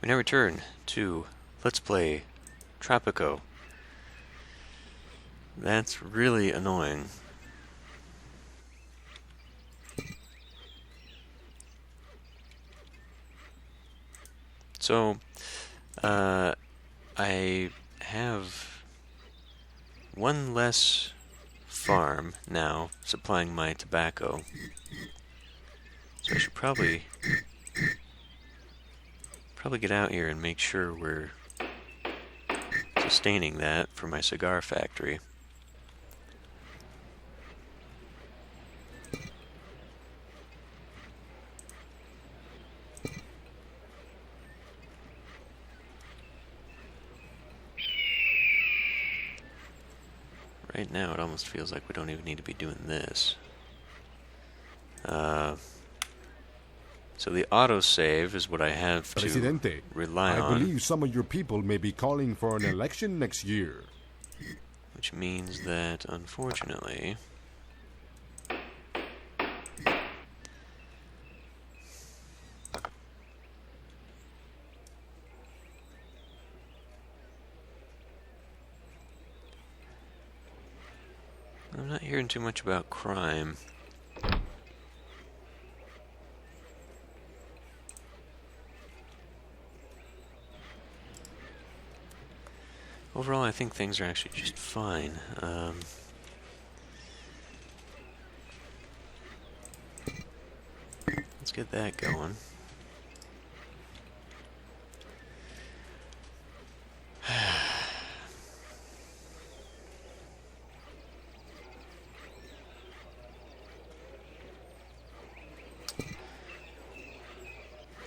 We now return to Let's Play Tropico. That's really annoying. So, I have one less farm now supplying my tobacco. So I should probably get out here and make sure we're sustaining that for my cigar factory. Right now it almost feels like we don't even need to be doing this. So the autosave is what I have to Presidente, rely I on. believe some of your people may be calling for an election next year. Which means that, unfortunately, I'm not hearing too much about crime. Overall, I think things are actually just fine. Let's get that going.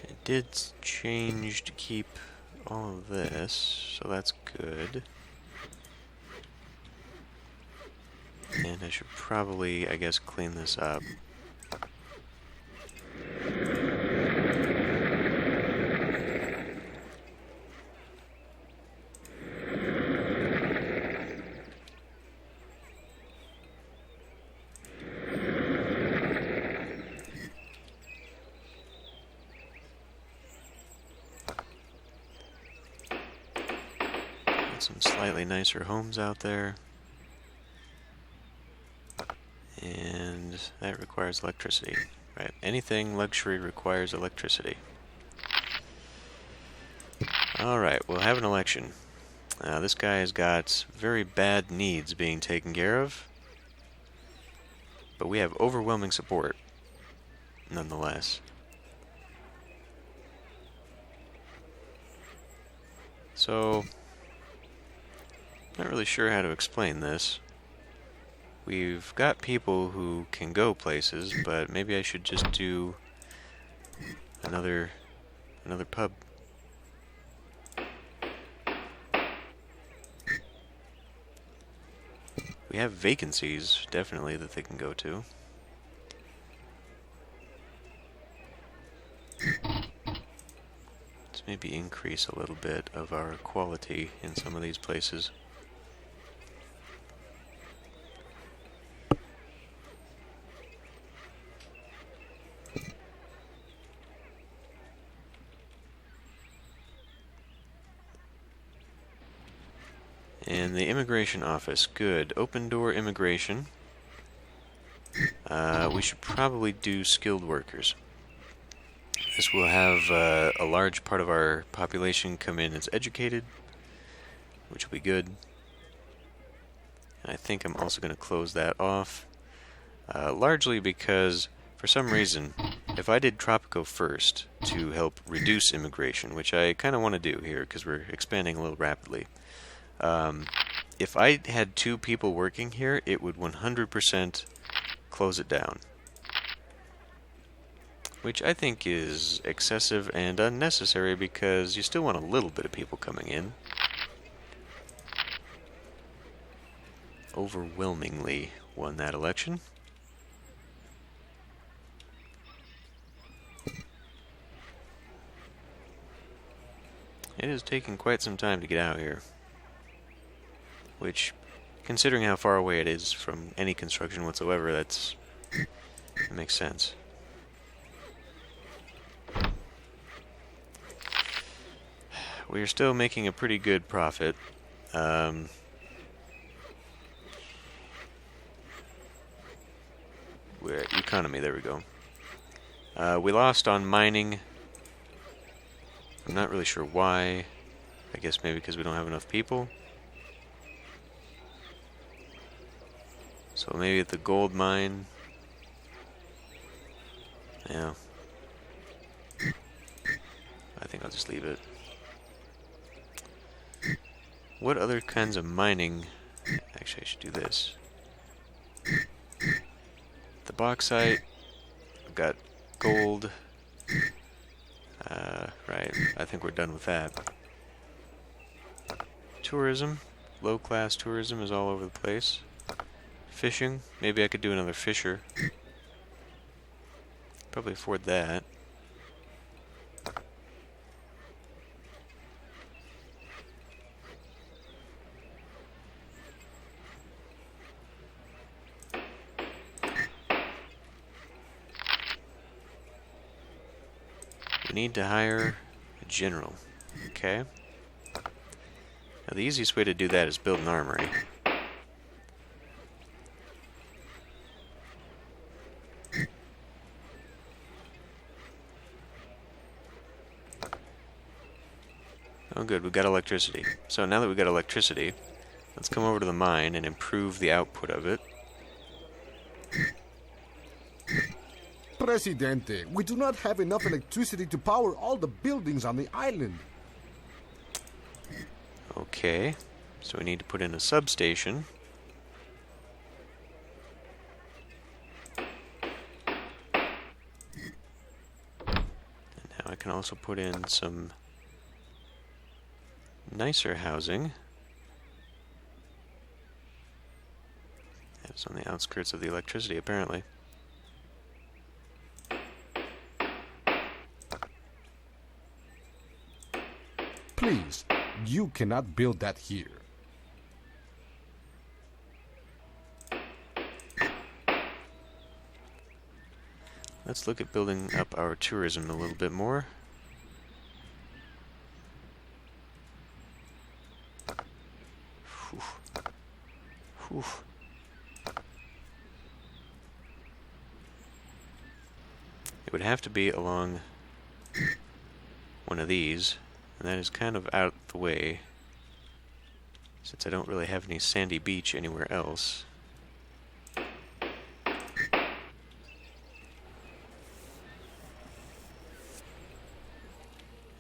It did change to keep all of this, so that's good. And I should probably, I guess, clean this up. Some slightly nicer homes out there. And that requires electricity. Right, anything luxury requires electricity. Alright, we'll have an election. This guy has got very bad needs being taken care of. But we have overwhelming support, nonetheless. So, not really sure how to explain this. We've got people who can go places, but maybe I should just do another pub. We have vacancies, definitely, that they can go to. Let's maybe increase a little bit of our quality in some of these places. And the immigration office, good. Open door immigration. We should probably do skilled workers. This will have a large part of our population come in as educated, which will be good. And I think I'm also going to close that off, largely because, for some reason, if I did Tropico first to help reduce immigration, which I kind of want to do here because we're expanding a little rapidly, if I had 2 people working here, it would 100% close it down. Which I think is excessive and unnecessary because you still want a little bit of people coming in. Overwhelmingly won that election. It has taken quite some time to get out here. Which, considering how far away it is from any construction whatsoever, it makes sense. We are still making a pretty good profit. Economy, there we go. We lost on mining. I'm not really sure why. I guess maybe because we don't have enough people. So maybe at the gold mine. Yeah. I think I'll just leave it. What other kinds of mining? Actually, I should do this. The bauxite. I've got gold. Right. I think we're done with that. Tourism. Low-class tourism is all over the place. Fishing. Maybe I could do another fisher. Probably afford that. We need to hire a general. Okay. Now the easiest way to do that is build an armory. Oh good, we've got electricity. So now that we've got electricity, let's come over to the mine and improve the output of it. Presidente, we do not have enough electricity to power all the buildings on the island. Okay, so we need to put in a substation. And now I can also put in some nicer housing. It's on the outskirts of the electricity, apparently. Please, you cannot build that here. Let's look at building up our tourism a little bit more. Whew. Whew. It would have to be along one of these, and that is kind of out the way, since I don't really have any sandy beach anywhere else.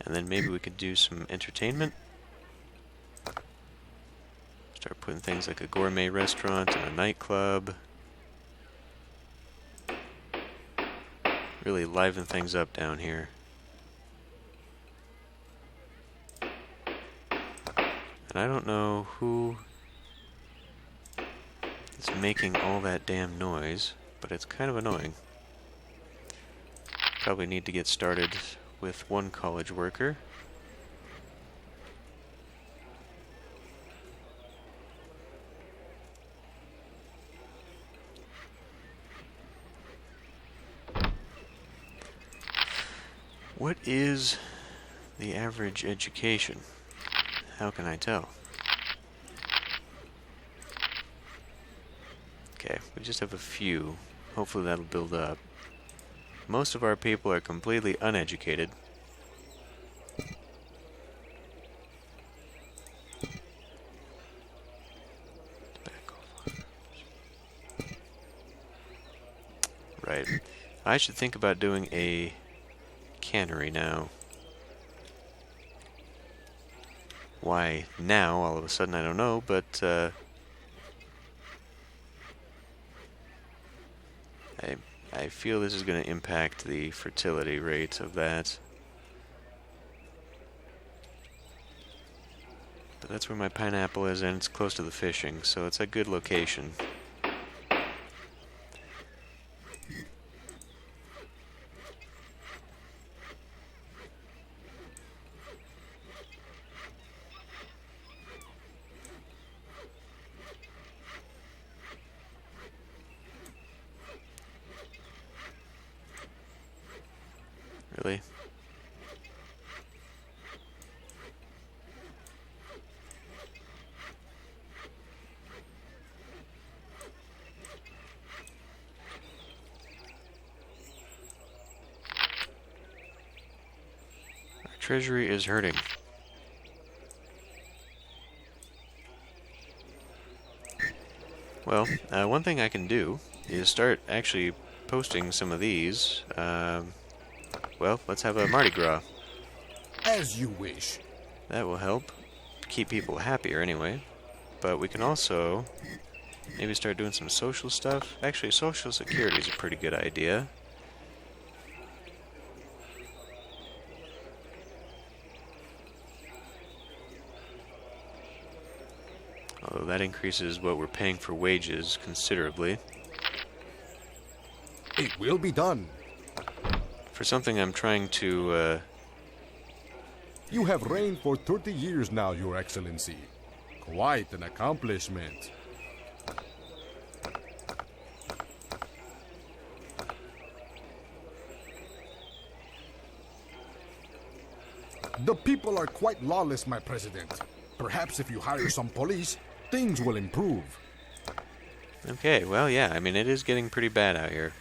And then maybe we could do some entertainment. Start putting things like a gourmet restaurant and a nightclub. Really liven things up down here. And I don't know who is making all that damn noise, but it's kind of annoying. Probably need to get started with one college worker. What is the average education? How can I tell? Okay, we just have a few. Hopefully that'll build up. Most of our people are completely uneducated. Right. I should think about doing a cannery now. Why now, all of a sudden, I don't know, but I feel this is going to impact the fertility rate of that. But that's where my pineapple is, and it's close to the fishing, so it's a good location. Really? Treasury is hurting. Well, one thing I can do is start actually posting some of these. Well, let's have a Mardi Gras. As you wish. That will help keep people happier anyway. But we can also maybe start doing some social stuff. Actually, social security is a pretty good idea. Although that increases what we're paying for wages considerably. It will be done. For something I'm trying to, You have reigned for 30 years now, Your Excellency. Quite an accomplishment. The people are quite lawless, my president. Perhaps if you hire some police, things will improve. Okay, well, yeah, I mean, it is getting pretty bad out here.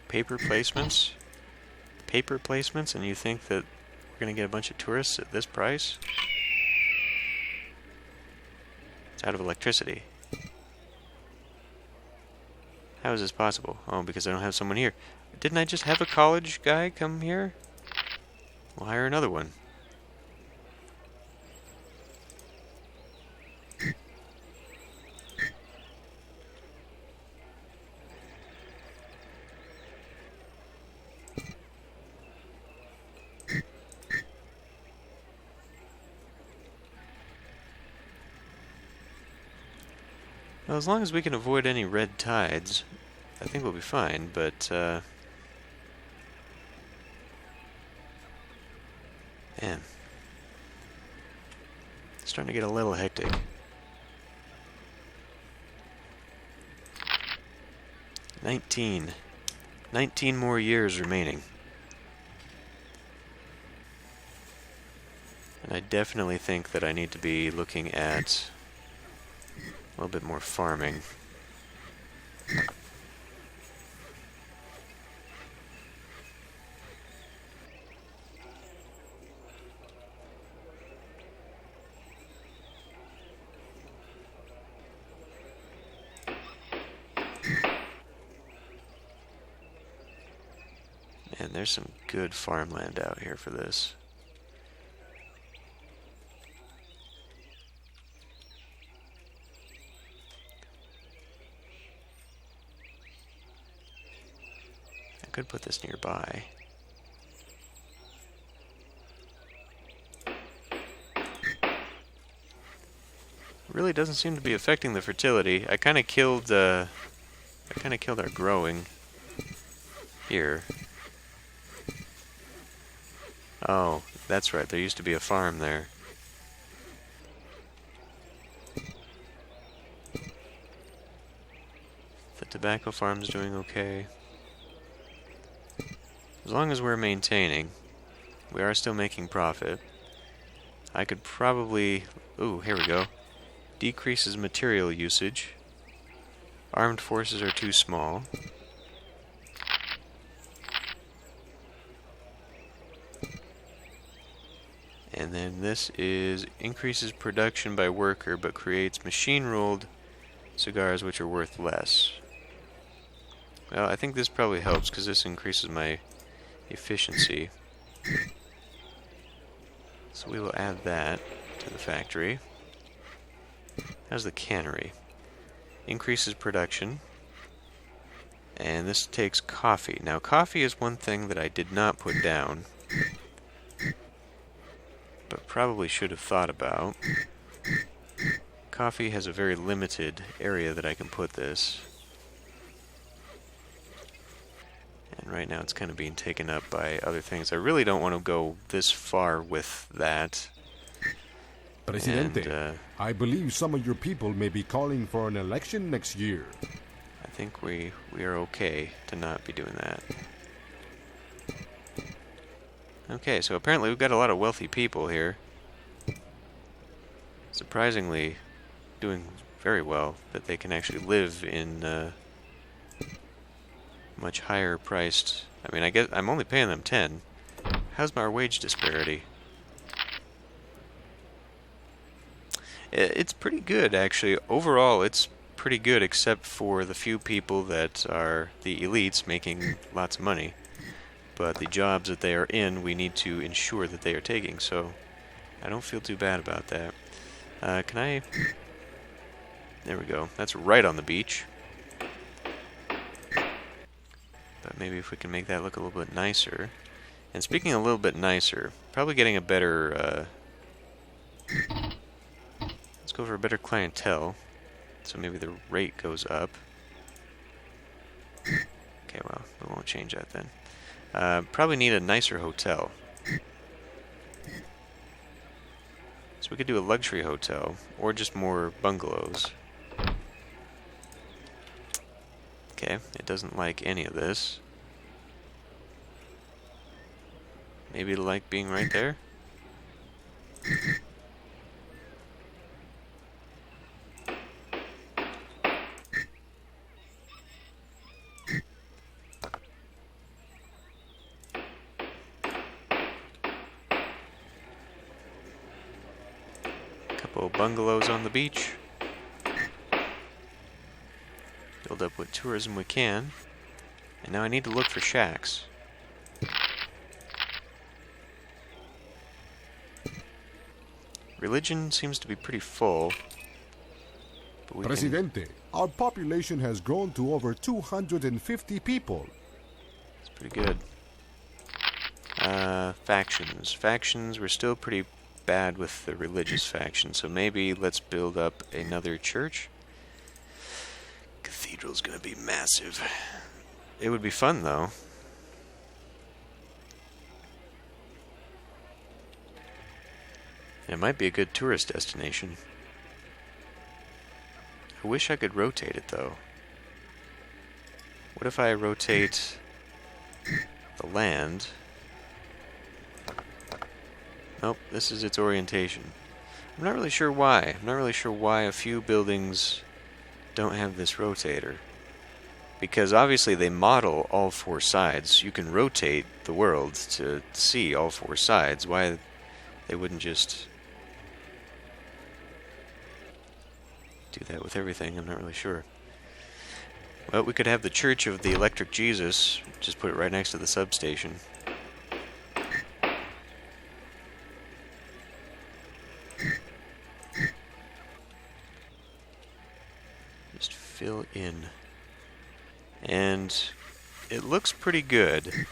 Paper placements? Paper placements, and you think that we're going to get a bunch of tourists at this price? It's out of electricity. How is this possible? Oh, because I don't have someone here. Didn't I just have a college guy come here? We'll hire another one. Well, as long as we can avoid any red tides, I think we'll be fine, but, man. It's starting to get a little hectic. 19 more years remaining. And I definitely think that I need to be looking at a little bit more farming. And there's some good farmland out here for this. I could put this nearby. Really doesn't seem to be affecting the fertility. I kind of killed our growing here. Oh, that's right. There used to be a farm there. The tobacco farm's doing okay. As long as we're maintaining, we are still making profit. I could probably... Ooh, here we go. Decreases material usage. Armed forces are too small. And then this is increases production by worker but creates machine-rolled cigars which are worth less. Well, I think this probably helps because this increases my efficiency. So we will add that to the factory. How's the cannery? Increases production. And this takes coffee. Now, coffee is one thing that I did not put down, but probably should have thought about. Coffee has a very limited area that I can put this. And right now it's kind of being taken up by other things. I really don't want to go this far with that. Presidente, And, I believe some of your people may be calling for an election next year. think we are okay to not be doing that. Okay, so apparently we've got a lot of wealthy people here. Surprisingly doing very well, that they can actually live in much higher priced. I mean, I guess I'm only paying them 10. How's my wage disparity? It's pretty good, actually. Overall, it's pretty good, except for the few people that are the elites making lots of money. But the jobs that they are in, we need to ensure that they are taking, so I don't feel too bad about that. Can I... There we go. That's right on the beach. But maybe if we can make that look a little bit nicer. And speaking a little bit nicer, probably getting a better... let's go for a better clientele. So maybe the rate goes up. Okay, well, we won't change that then. Probably need a nicer hotel. So we could do a luxury hotel, or just more bungalows. Okay, it doesn't like any of this. Maybe it'll like being right there? Couple bungalows on the beach. Build up what tourism we can. And now I need to look for shacks. Religion seems to be pretty full. But we Presidente, our population has grown to over 250 people. It's pretty good. Factions. Factions, we're still pretty bad with the religious faction, so maybe let's build up another church. Cathedral's gonna be massive. It would be fun, though. It might be a good tourist destination. I wish I could rotate it, though. What if I rotate the land? Nope, this is its orientation. I'm not really sure why. I'm not really sure why a few buildings don't have this rotator. Because obviously they model all four sides. You can rotate the world to see all four sides. Why they wouldn't just do that with everything, I'm not really sure. Well, we could have the Church of the Electric Jesus. Just put it right next to the substation. Just fill in. And it looks pretty good.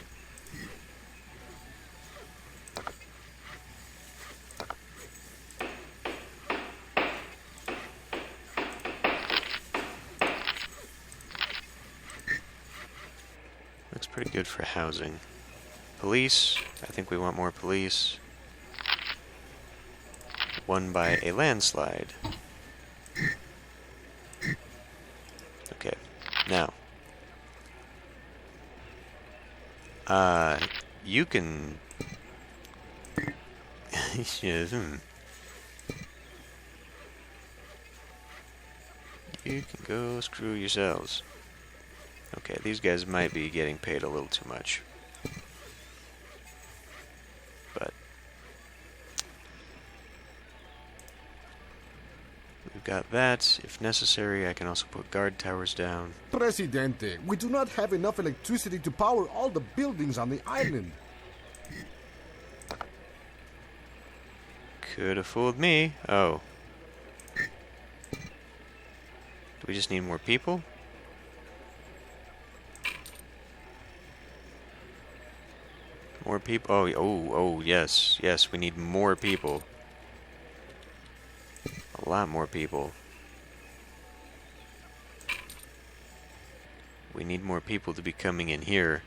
Looks pretty good for housing. Police, I think we want more police. Won by a landslide. Okay, now. You can... You can go screw yourselves. Okay, these guys might be getting paid a little too much. But we've got that. If necessary, I can also put guard towers down. Presidente, we do not have enough electricity to power all the buildings on the island. Could have fooled me. Oh. Do we just need more people? More people? Oh, yes. Yes, we need more people. A lot more people. We need more people to be coming in here.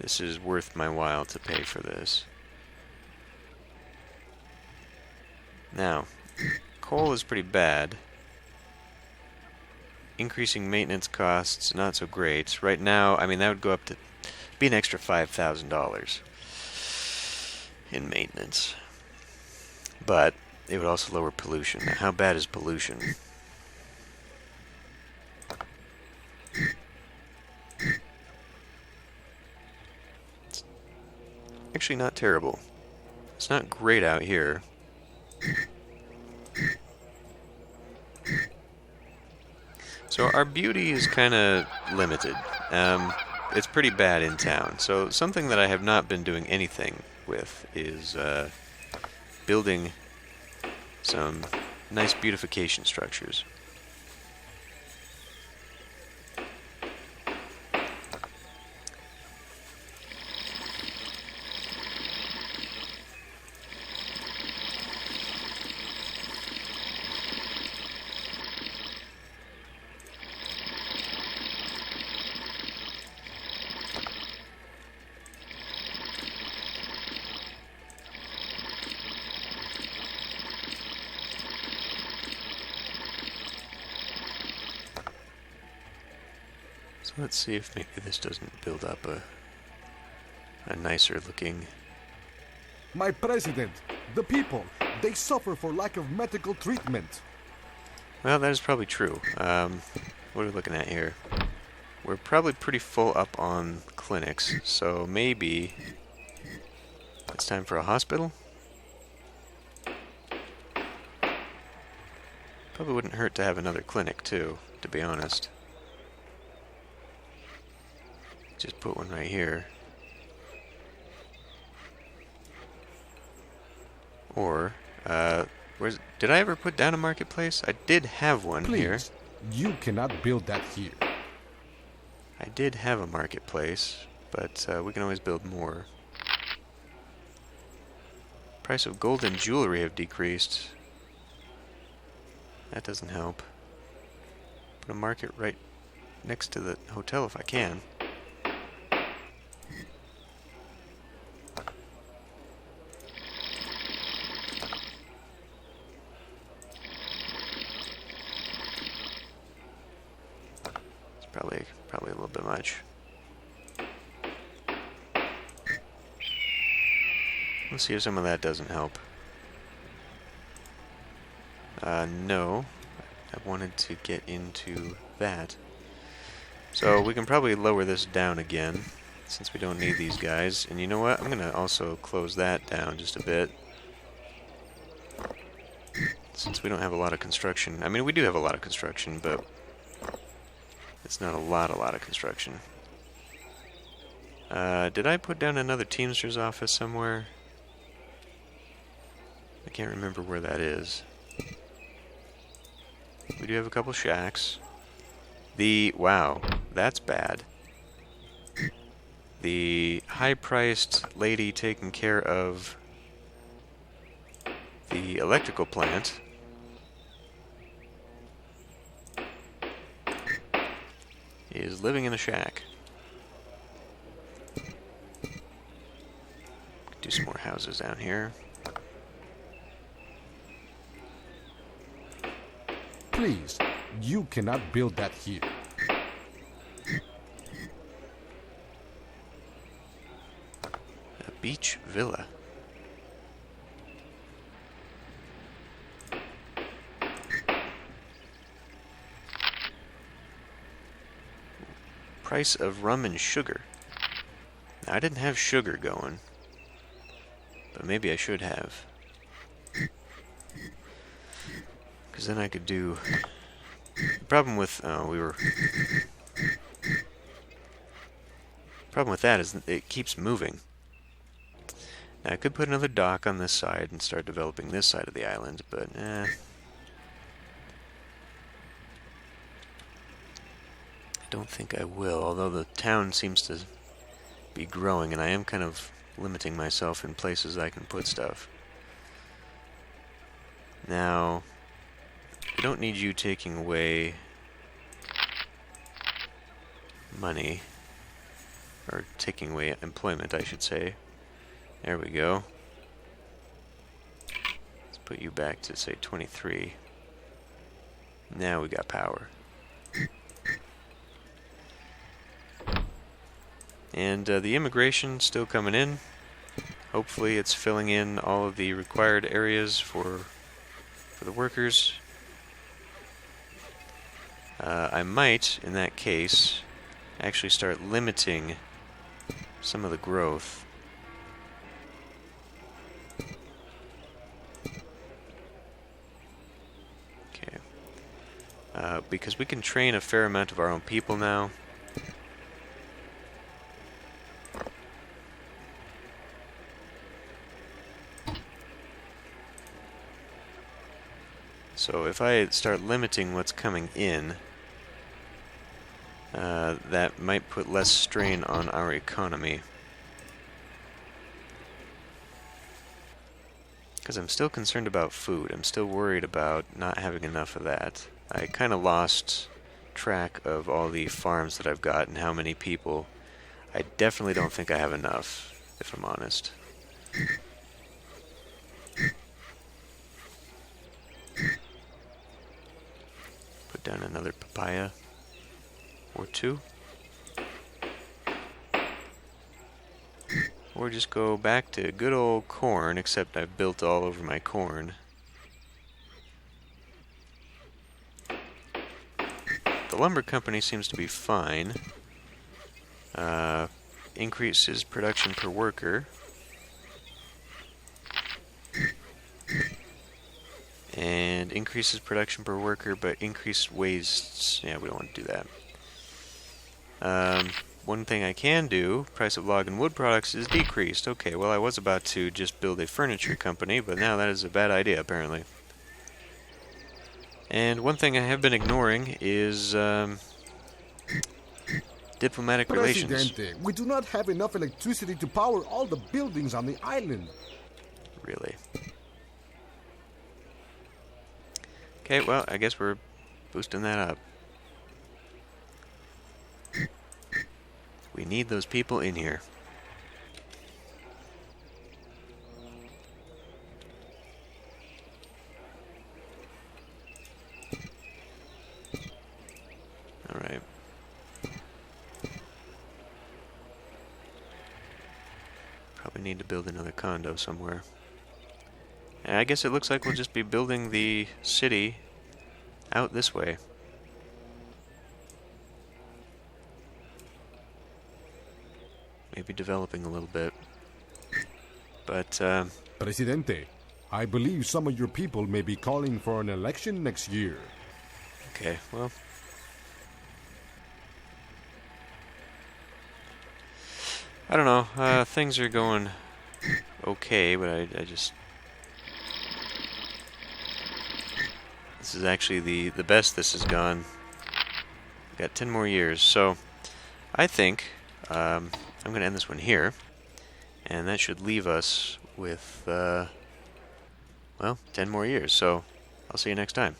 This is worth my while to pay for this. Now, coal is pretty bad. increasing maintenance costs, not so great. Right now, I mean, that would go up to be an extra $5,000 in maintenance. But it would also lower pollution. Now, how bad is pollution? It's actually not terrible. It's not great out here. So our beauty is kind of limited. It's pretty bad in town. So something that I have not been doing anything with is building some nice beautification structures. So let's see if maybe this doesn't build up a nicer looking... My president, the people, they suffer for lack of medical treatment. Well, that is probably true. What are we looking at here? We're probably pretty full up on clinics, so maybe it's time for a hospital? Probably wouldn't hurt to have another clinic, too, to be honest. Just put one right here. Or, did I ever put down a marketplace? I did have one here. Please, you cannot build that here. I did have a marketplace, but we can always build more. Price of gold and jewelry have decreased. That doesn't help. Put a market right next to the hotel if I can. Probably a little bit much. Let's see if some of that doesn't help. No. I wanted to get into that. So we can probably lower this down again, since we don't need these guys. And you know what? I'm going to also close that down just a bit. Since we don't have a lot of construction. I mean, we do have a lot of construction, but it's not a lot of construction. Did I put down another Teamster's office somewhere? I can't remember where that is. We do have a couple shacks. Wow, that's bad. The high-priced lady taking care of the electrical plant is living in a shack. Do some more houses down here. Please, you cannot build that here. A beach villa. Price of rum and sugar. Now, I didn't have sugar going, but maybe I should have. Because then I could do... The problem with... Problem with that is it keeps moving. Now, I could put another dock on this side and start developing this side of the island, but I don't think I will, although the town seems to be growing, and I am kind of limiting myself in places I can put stuff. Now, we don't need you taking away money, or taking away employment, I should say. There we go. Let's put you back to, say, 23. Now we got power. And the immigration still coming in. Hopefully it's filling in all of the required areas for the workers. I might, in that case, actually start limiting some of the growth. Okay. Because we can train a fair amount of our own people now. So if I start limiting what's coming in, that might put less strain on our economy. Because I'm still concerned about food. I'm still worried about not having enough of that. I kind of lost track of all the farms that I've got and how many people. I definitely don't think I have enough, if I'm honest. Put down another papaya or two. Or just go back to good old corn, except I've built all over my corn. The lumber company seems to be fine. Increases production per worker. And increases production per worker, but increased wastes. Yeah, we don't want to do that. One thing I can do, price of log and wood products is decreased. Okay, well I was about to just build a furniture company, but now that is a bad idea apparently. And one thing I have been ignoring is diplomatic relations. Presidente, we do not have enough electricity to power all the buildings on the island. Really? Okay, well, I guess we're boosting that up. We need those people in here. Alright. Probably need to build another condo somewhere. And I guess it looks like we'll just be building the city out this way. Maybe developing a little bit. But, Presidente, I believe some of your people may be calling for an election next year. okay, well. I don't know. Things are going okay, but I just... This is actually the best this has gone. We've got 10 more years, so I think I'm going to end this one here, and that should leave us with, well, 10 more years, so I'll see you next time.